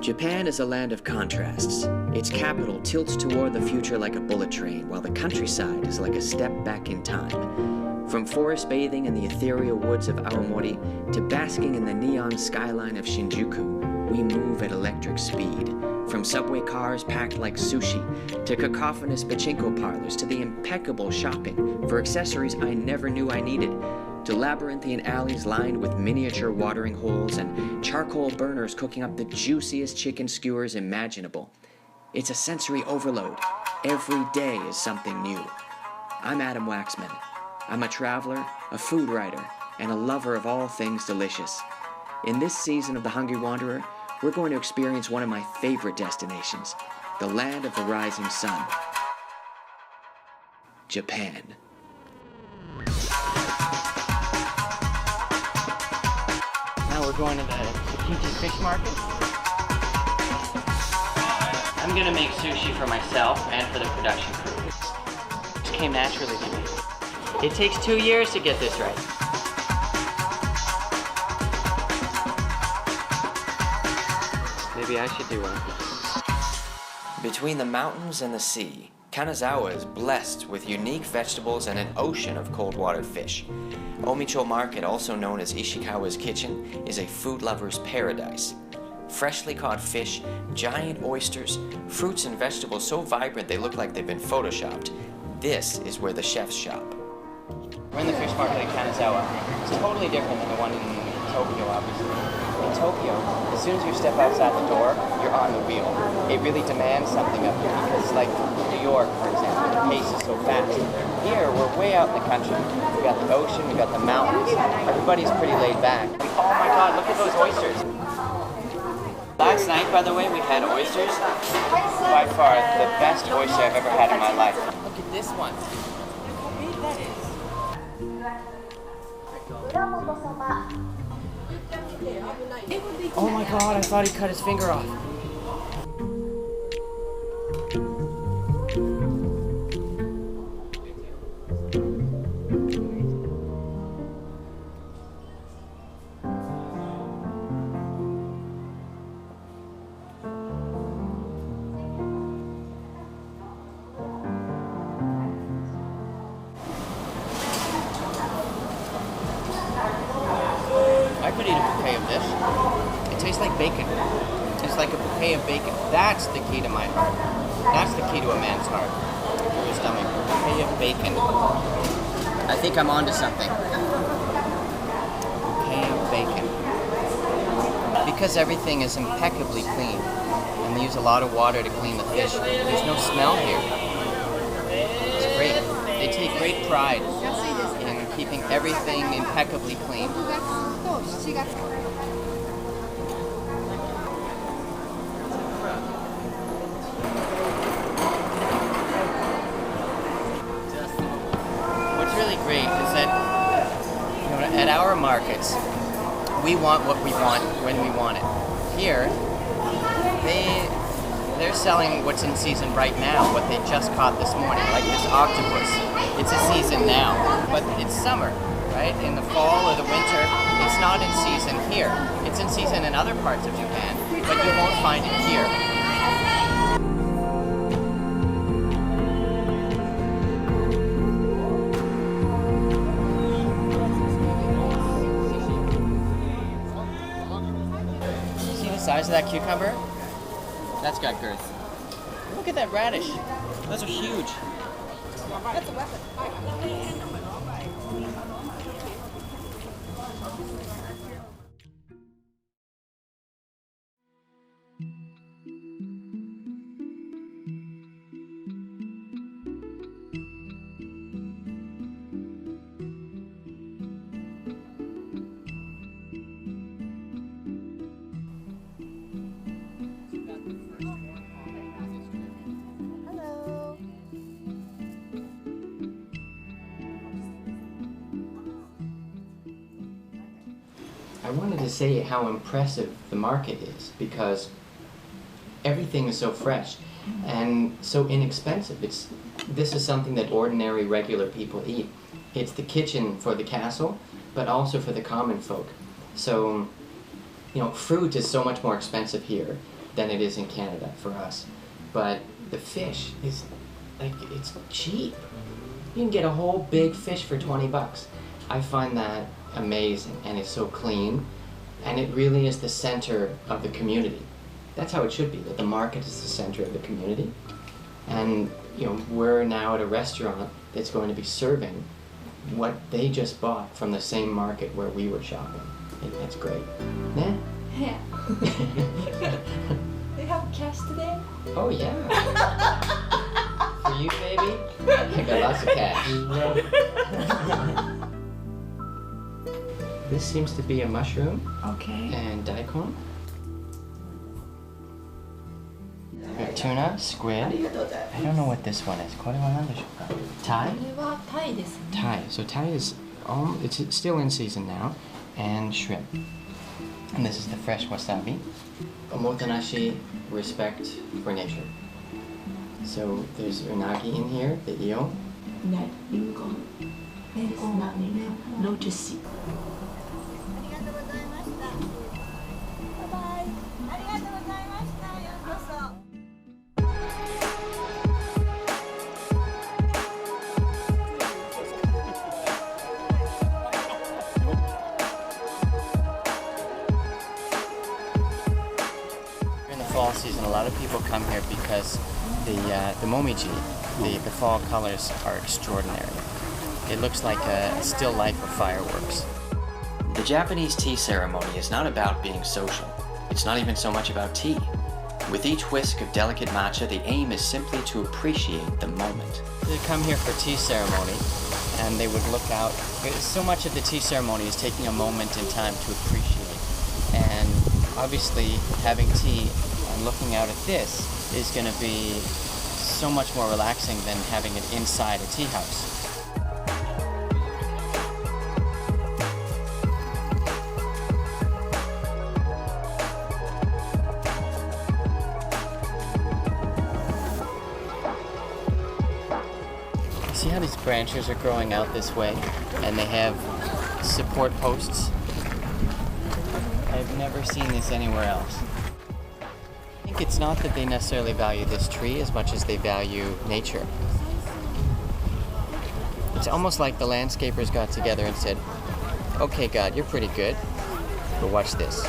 Japan is a land of contrasts. Its capital tilts toward the future like a bullet train, while the countryside is like a step back in time. From forest bathing in the ethereal woods of Aomori to basking in the neon skyline of Shinjuku, we move at electric speed. From subway cars packed like sushi, to cacophonous pachinko parlors, to the impeccable shopping for accessories I never knew I needed, to labyrinthian alleys lined with miniature watering holes and charcoal burners cooking up the juiciest chicken skewers imaginable. It's a sensory overload. Every day is something new. I'm Adam Waxman. I'm a traveler, a food writer, and a lover of all things delicious. In this season of The Hungry Wanderer, we're going to experience one of my favorite destinations, the land of the rising sun, Japan. Now we're going to the Tsukiji fish market. I'm gonna make sushi for myself and for the production crew. It just came naturally to me. It takes 2 years to get this right. Maybe I should do one. Between the mountains and the sea, Kanazawa is blessed with unique vegetables and an ocean of cold-water fish. Omicho Market, also known as Ishikawa's Kitchen, is a food lover's paradise. Freshly caught fish, giant oysters, fruits and vegetables so vibrant they look like they've been photoshopped. This is where the chefs shop. We're in the fish market at Kanazawa. It's totally different than the one in Tokyo, obviously. In Tokyo, as soon as you step outside the door, you're on the wheel. It really demands something of you because, like New York, for example, the pace is so fast. Here, we're way out in the country. We got the ocean, we got the mountains. Everybody's pretty laid back. Oh my God, look at those oysters. Last night, by the way, we had oysters. By far, the best oyster I've ever had in my life. Look at this one. How big that is. Oh my God, I thought he cut his finger off. I could eat a bouquet of this. It tastes like bacon. It's like a bouquet of bacon. That's the key to my heart. That's the key to a man's heart. To his stomach. A bouquet of bacon. I think I'm onto something. A bouquet of bacon. Because everything is impeccably clean, and they use a lot of water to clean the fish, there's no smell here. It's great. They take great pride in keeping everything impeccably clean. What's really great is that, at our markets, we want what we want when we want it. Here, they're selling what's in season right now, what they just caught this morning, like this octopus. It's a season now, but it's summer, right? In the fall or the winter, it's not in season here. It's in season in other parts of Japan, but you won't find it here. See the size of that cucumber? That's got girth. Look at that radish. Those are huge. That's a weapon. I wanted to say how impressive the market is because everything is so fresh and so inexpensive. This is something that ordinary, regular people eat. It's the kitchen for the castle, but also for the common folk. So, fruit is so much more expensive here. than it is in Canada for us. But the fish is, like, it's cheap. You can get a whole big fish for 20 bucks. I find that amazing, and it's so clean, and it really is the center of the community. That's how it should be, that the market is the center of the community. And you know, we're now at a restaurant that's going to be serving what they just bought from the same market where we were shopping. And that's great. Yeah? Yeah. Do you have cash today? Oh yeah. For you, baby, I got lots of cash. This seems to be a mushroom. Okay. And daikon. Tuna, squid. I don't know what this one is. Thai? Thai ですね. Thai. So Thai is it's still in season now, and shrimp. And this is the fresh wasabi. Omotanashi, respect for nature. So there's unagi in here, the eel. Net Ryokan. It's not lotus seed. Fall season, a lot of people come here because the momiji, the fall colors are extraordinary. It looks like a still life of fireworks. The Japanese tea ceremony is not about being social. It's not even so much about tea. With each whisk of delicate matcha, the aim is simply to appreciate the moment. They come here for tea ceremony, and they would look out. So much of the tea ceremony is taking a moment in time to appreciate. And obviously, having tea and looking out at this is going to be so much more relaxing than having it inside a tea house. See how these branches are growing out this way, and they have support posts? I've never seen this anywhere else. I think it's not that they necessarily value this tree as much as they value nature. It's almost like the landscapers got together and said, okay, God, you're pretty good, but watch this.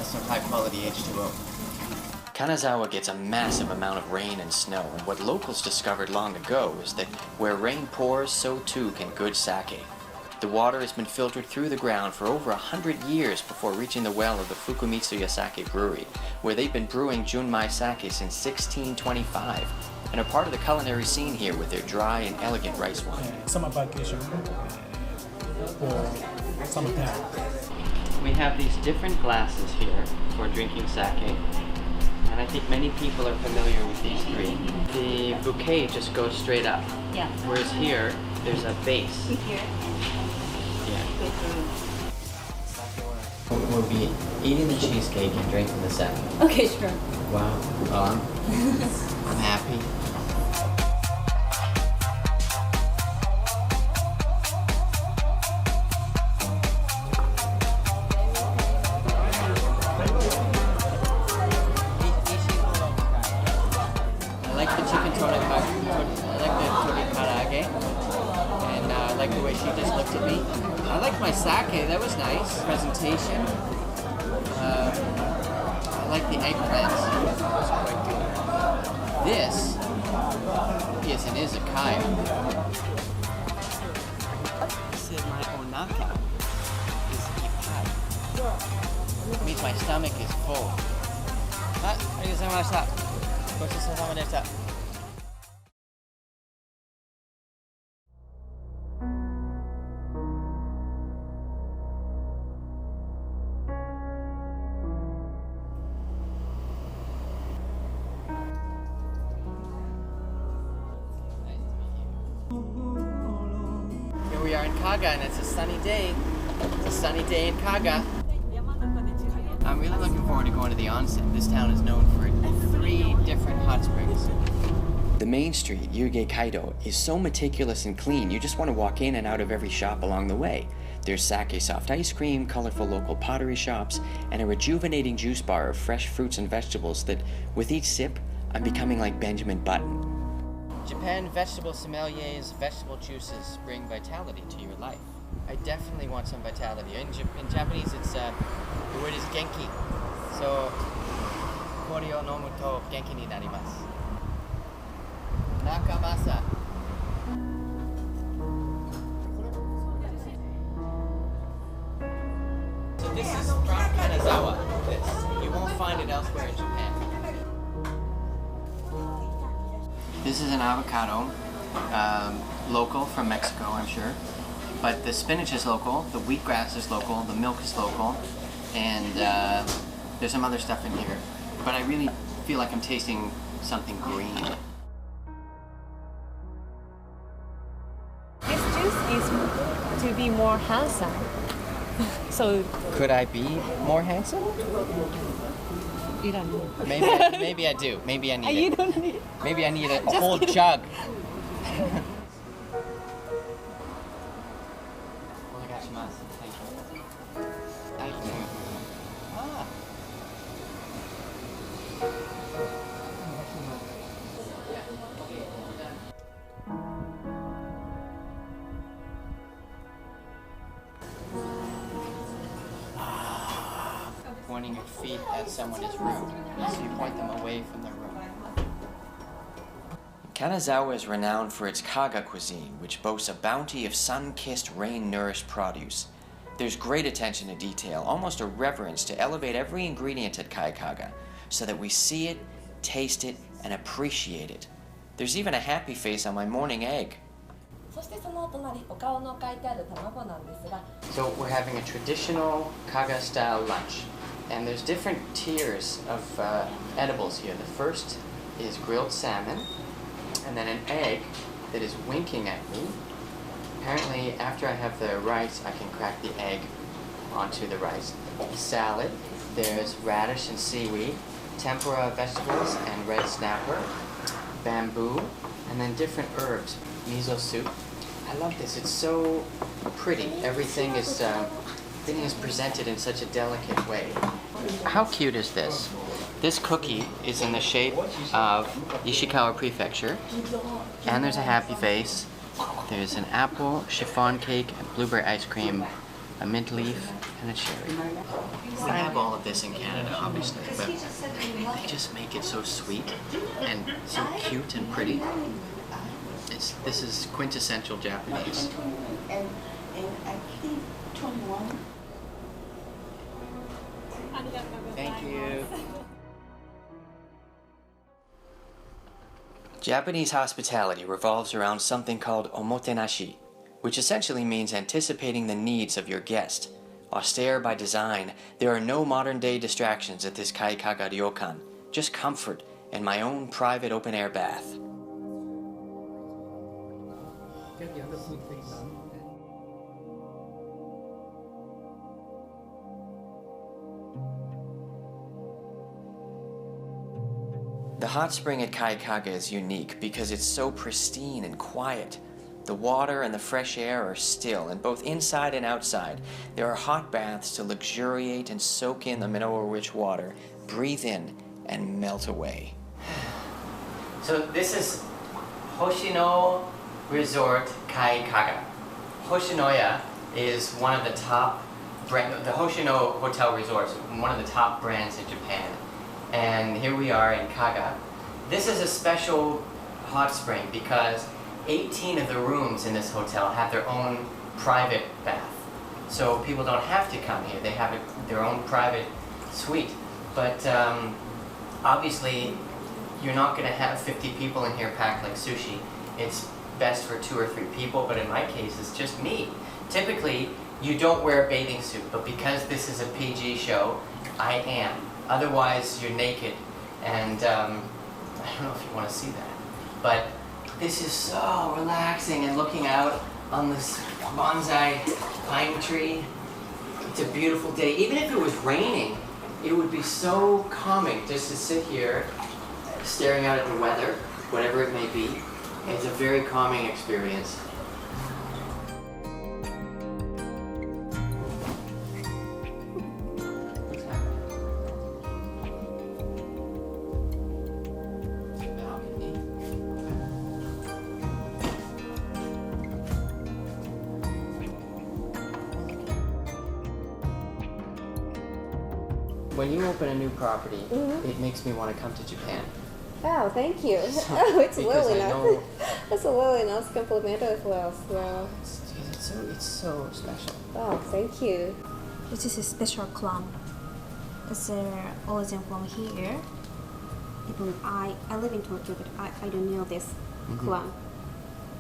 Some high-quality H2O. Kanazawa gets a massive amount of rain and snow, and what locals discovered long ago is that where rain pours, so too can good sake. The water has been filtered through the ground for over 100 years before reaching the well of the Fukumitsuya Sake Brewery, where they've been brewing Junmai sake since 1625, and are part of the culinary scene here with their dry and elegant rice wine. Summer vacation for summertime. We have these different glasses here for drinking sake, and I think many people are familiar with these three. The bouquet just goes straight up, Yeah. whereas here, there's a base. Here. Yeah. We'll be eating the cheesecake and drinking the sake. Okay, sure. Wow. I'm happy. I like the chicken torikaraage, and I like the way she just looked at me. I like my sake, that was nice. Presentation. I like the eggplants, that was quite good. This is an izakaya. This is my onaka. Is ikai. It means my stomach is full. はい、ありがとうございました。ごちそうさまでした。are in Kaga and it's a sunny day. It's a sunny day in Kaga. I'm really looking forward to going to the onsen. This town is known for 3 different hot springs. The main street, Yuge Kaido, is so meticulous and clean, you just want to walk in and out of every shop along the way. There's sake soft ice cream, colorful local pottery shops, and a rejuvenating juice bar of fresh fruits and vegetables that, with each sip, I'm becoming like Benjamin Button. Japan vegetable sommeliers, vegetable juices bring vitality to your life. I definitely want some vitality. In Japanese, it's the word is genki. So, kore o nomu to genki ni narimasu. Nakamasa. So this is from Kanazawa. You won't find it elsewhere in Japan. This is an avocado, local from Mexico, I'm sure. But the spinach is local, the wheatgrass is local, the milk is local, and there's some other stuff in here. But I really feel like I'm tasting something green. This juice is to be more handsome. So Could I be more handsome? you don't know. Maybe I do. Maybe I need You it. don't need. Maybe I need a whole jug. Thank you. Thank you. Ah. Pointing your feet at someone is rude, so you point them away from the room. Kanazawa is renowned for its Kaga cuisine, which boasts a bounty of sun-kissed, rain-nourished produce. There's great attention to detail, almost a reverence to elevate every ingredient at Kaga, so that we see it, taste it, and appreciate it. There's even a happy face on my morning egg. そしてそのお隣お顔の書いてある卵なんですが So we're having a traditional Kaga-style lunch, and there's different tiers of edibles here. The first is grilled salmon, and then an egg that is winking at me. Apparently, after I have the rice, I can crack the egg onto the rice. Salad, there's radish and seaweed, tempura vegetables and red snapper, bamboo, and then different herbs, miso soup. I love this. It's so pretty. Everything is presented in such a delicate way. How cute is this? This cookie is in the shape of Ishikawa Prefecture, and there's a happy face. There's an apple, chiffon cake, a blueberry ice cream, a mint leaf, and a cherry. We have all of this in Canada, obviously, but they just make it so sweet and so cute and pretty. This is quintessential Japanese. And I think 21. Thank you. Japanese hospitality revolves around something called omotenashi, which essentially means anticipating the needs of your guest. Austere by design, there are no modern-day distractions at this Kaga Ryokan, just comfort and my own private open-air bath. The hot spring at Kaga is unique because it's so pristine and quiet. The water and the fresh air are still, and both inside and outside, there are hot baths to luxuriate and soak in the mineral-rich water, breathe in, and melt away. So this is Hoshino Resort Kaga. Hoshinoya is one of the top the Hoshino Hotel Resorts, one of the top brands in Japan. And here we are in Kaga. This is a special hot spring because 18 of the rooms in this hotel have their own private bath. So people don't have to come here. They have their own private suite. But obviously, you're not going to have 50 people in here packed like sushi. It's best for 2 or 3 people, but in my case, it's just me. Typically, you don't wear a bathing suit, but because this is a PG show, I am. Otherwise, you're naked, and I don't know if you want to see that. But this is so relaxing, and looking out on this bonsai pine tree. It's a beautiful day. Even if it was raining, it would be so calming just to sit here staring out at the weather, whatever it may be. It's a very calming experience. When you open a new property, it makes me want to come to Japan. Oh, thank you. Oh, it's Because really I nice. know- That's a really nice compliment as well. So, It's so special. oh, thank you. This is a special clam. It's origin from here. Even I live in Tokyo, but I don't know this clam.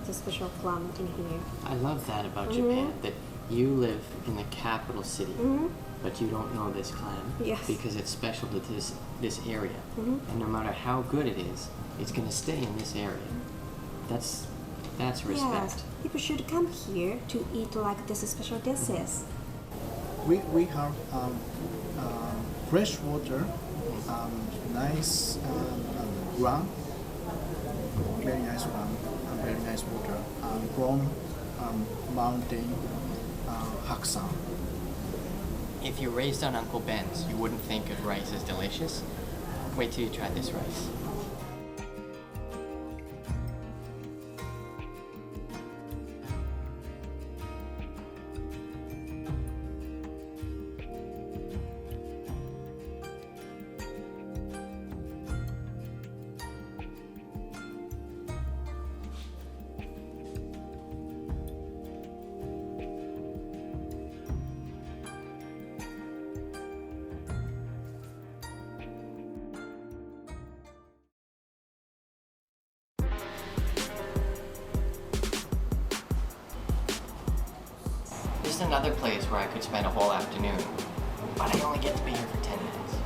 It's a special clam in here. I love that about Japan, that you live in the capital city, but you don't know this clam Yes. because it's special to this area. And no matter how good it is, it's going to stay in this area. That's respect. Yes, people should come here to eat like this special dishes. We have fresh water, nice ground, very nice ground, very nice water from mountain Haksan. If you're raised on Uncle Ben's, you wouldn't think of rice as delicious. Wait till you try this rice. This is another place where I could spend a whole afternoon, but I only get to be here for 10 minutes.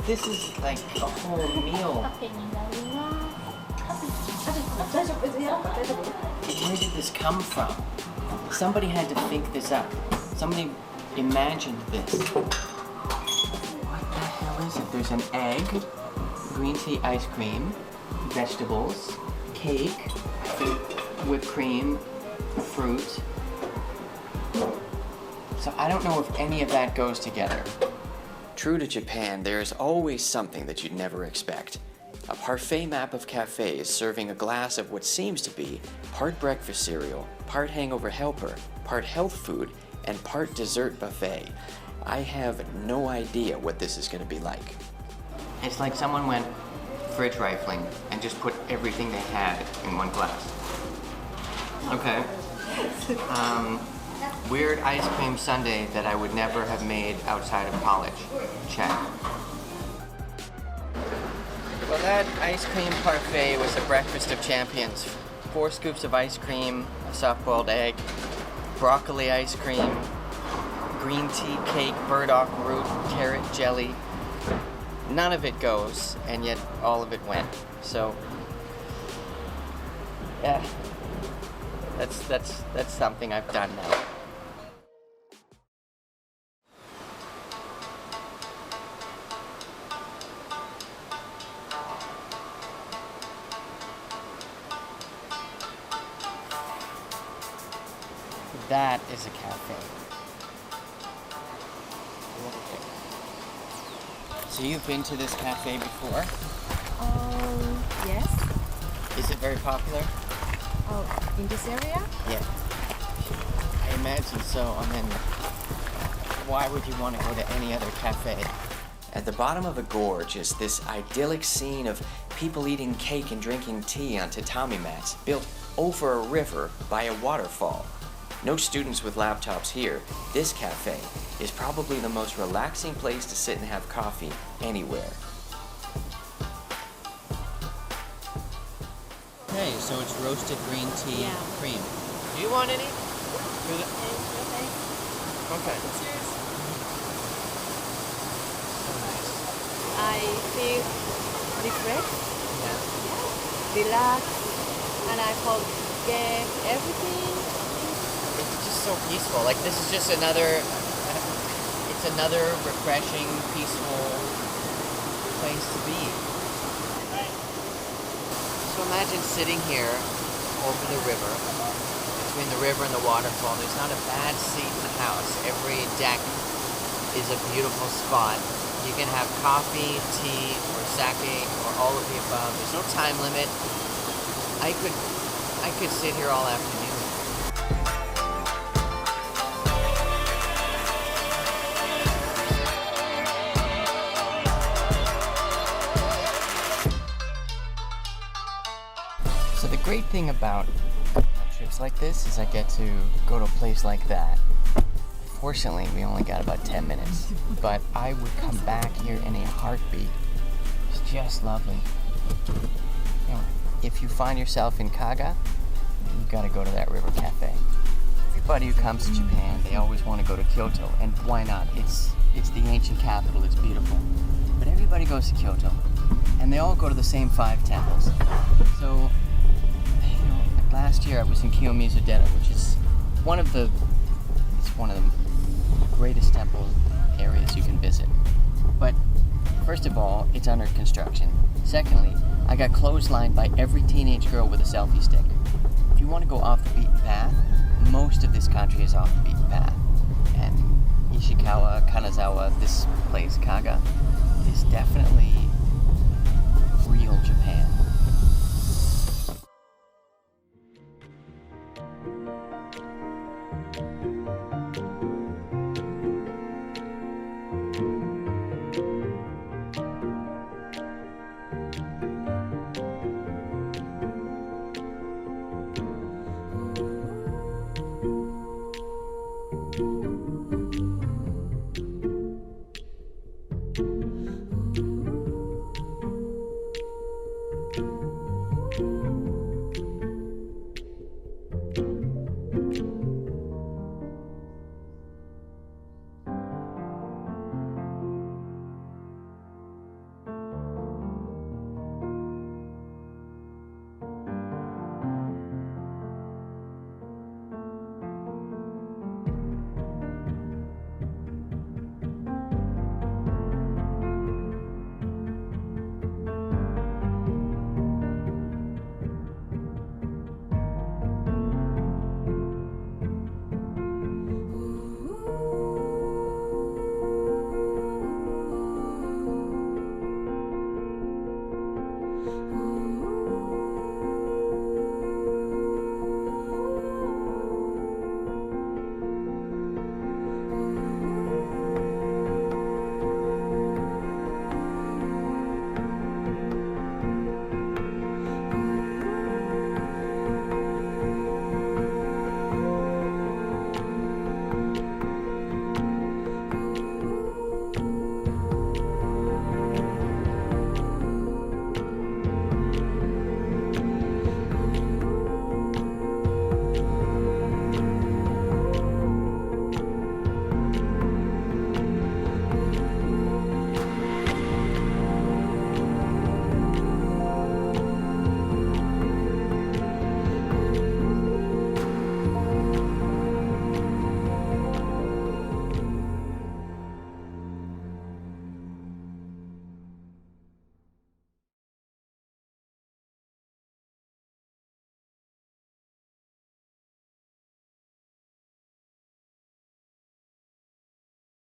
This is like a whole meal. Where did this come from? Somebody had to think this up. Somebody imagined this. What the hell is it? There's an egg, green tea ice cream, vegetables, cake, whipped cream, fruit. So I don't know if any of that goes together. True to Japan, there is always something that you'd never expect. A parfait map of cafes serving a glass of what seems to be part breakfast cereal, part hangover helper, part health food, and part dessert buffet. I have no idea what this is going to be like. It's like someone went fridge rifling and just put everything they had in one glass. Okay. Weird ice cream sundae that I would never have made outside of college. Check. Well, that ice cream parfait was a breakfast of champions. 4 scoops of ice cream, a soft-boiled egg, broccoli ice cream, green tea cake, burdock root, carrot jelly. None of it goes, and yet all of it went. So, yeah, that's something I've done now. That is a cafe. So you've been to this cafe before? Yes. Is it very popular? Oh, in this area? Yeah. I imagine so. I mean, why would you want to go to any other cafe? At the bottom of a gorge is this idyllic scene of people eating cake and drinking tea on tatami mats built over a river by a waterfall. No students with laptops here. This cafe is probably the most relaxing place to sit and have coffee anywhere. Okay, so it's roasted green tea cream. Do you want any? Okay. I feel refreshed, relaxed, and I forget everything. It's just so peaceful. Like this is just another. It's another refreshing, peaceful place to be. So imagine sitting here over the river, between the river and the waterfall. There's not a bad seat in the house. Every deck is a beautiful spot. You can have coffee, tea, or sake, or all of the above. There's no time limit. I could sit here all afternoon. So the great thing about trips like this is I get to go to a place like that. Fortunately, we only got about 10 minutes, but I would come back here in a heartbeat. It's just lovely. Anyway, if you find yourself in Kaga, you gotta go to that river cafe. Everybody who comes to Japan, they always want to go to Kyoto, and why not? It's the ancient capital, it's beautiful. But everybody goes to Kyoto, and they all go to the same 5 temples. So, like last year I was in Kiyomizu-dera, which is one of the greatest temple areas you can visit. But first of all, it's under construction. Secondly, I got clotheslined by every teenage girl with a selfie stick. If you want to go off the beaten path, most of this country is off the beaten path. And Ishikawa, Kanazawa, this place, Kaga, is definitely real Japan.